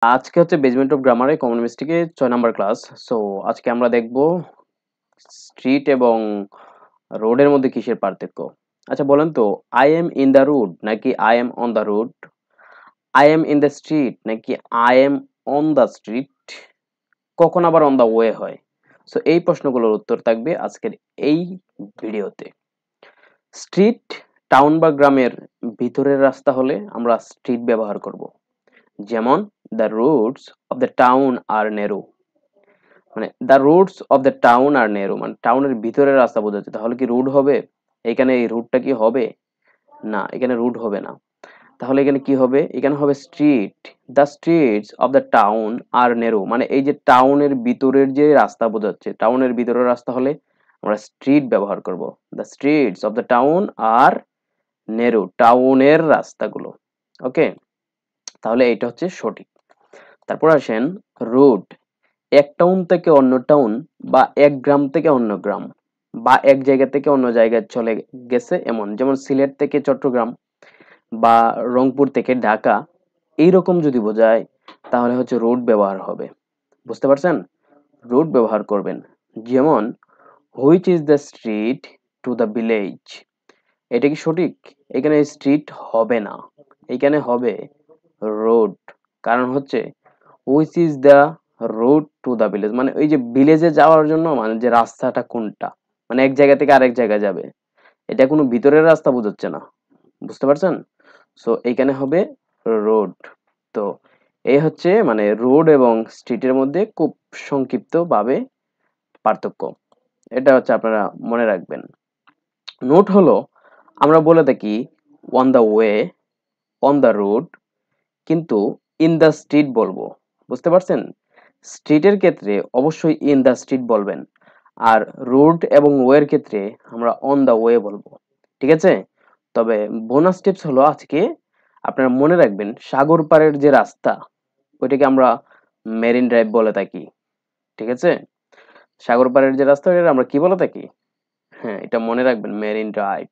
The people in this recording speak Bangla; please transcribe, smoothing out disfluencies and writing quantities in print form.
আজকে হচ্ছে বেসমেন্ট অফ গ্রামারে কমন মিস্টেকে 6 নাম্বার ক্লাস। সো আজকে আমরা দেখব স্ট্রিট এবং রোডের মধ্যে কিসের পার্থক্য। আচ্ছা বলেন তো, I am in the road নাকি I am on the road? I am in the street নাকি I am on the street? কখন আবার অন দ্য ওয়ে হয়? সো এই প্রশ্নগুলোর উত্তর থাকবে আজকের এই ভিডিওতে। স্ট্রিট টাউন বা গ্রামের ভিতরের রাস্তা হলে আমরা স্ট্রিট ব্যবহার করব। যেমন the roads of the town are narrow, মানে the roads of the town are narrow মানে টাউনের ভিতরের রাস্তা বোঝাচ্ছে। তাহলে কি রুট হবে? এখানে এই রুটটা কি হবে? না, এখানে রুট হবে না। তাহলে এখানে কি হবে? এখানে হবে street. The streets of the town are narrow, মানে এই যে টাউনের ভিতরের যে রাস্তা বোঝাচ্ছে, টাউনের ভিতরের রাস্তা হলে আমরা স্ট্রিট ব্যবহার করব। The streets of the town are narrow, টাউনের রাস্তাগুলো। ওকে, তাহলে এটা হচ্ছে সঠিক। তারপর আসেন রোড। এক টাউন থেকে অন্য টাউন বা এক গ্রাম থেকে অন্য গ্রাম বা এক জায়গা থেকে অন্য জায়গায় চলে গেছে এমন, যেমন সিলেট থেকে চট্টগ্রাম বা রংপুর থেকে ঢাকা, এইরকম যদি বোঝায় তাহলে হচ্ছে রোড ব্যবহার হবে। বুঝতে পারছেন? রোড ব্যবহার করবেন। যেমন which is the street to the village? এটা কি সঠিক? এখানে স্ট্রিট হবে না, এখানে হবে রোড। কারণ হচ্ছে which is the road to the village, মানে ওই যে ভিলেজে যাওয়ার জন্য মানে যে রাস্তাটা কোনটা, মানে এক জায়গা থেকে আরেক জায়গায় যাবে, এটা কোনো ভিতরের রাস্তা বোঝাচ্ছে না। বুঝতে পারছেন? সো এইখানে হবে রোড। তো এই হচ্ছে মানে রোড এবং স্ট্রিটের মধ্যে খুব সংক্ষিপ্ত ভাবে পার্থক্য। এটা হচ্ছে আপনারা মনে রাখবেন। নোট হলো আমরা বলে থাকি on the way, on the road, কিন্তু ইন দ্য স্ট্রিট বলবো। বুঝতে পারছেন? স্ট্রিটের ক্ষেত্রে অবশ্যই ইন দ্য স্ট্রিট বলবেন, আর রোড এবং ওয়ের ক্ষেত্রে আমরা অন দ্য ওয়ে বলবো। ঠিক আছে? তবে বোনাস টিপস হলো আজকে আপনারা মনে রাখবেন সাগর পাড়ের যে রাস্তা, ওইটাকে আমরা মেরিন ড্রাইভ বলে থাকি। ঠিক আছে? সাগর পাড়ের যে রাস্তা, এটা আমরা কি বলে থাকি? হ্যাঁ, এটা মনে রাখবেন, মেরিন ড্রাইভ।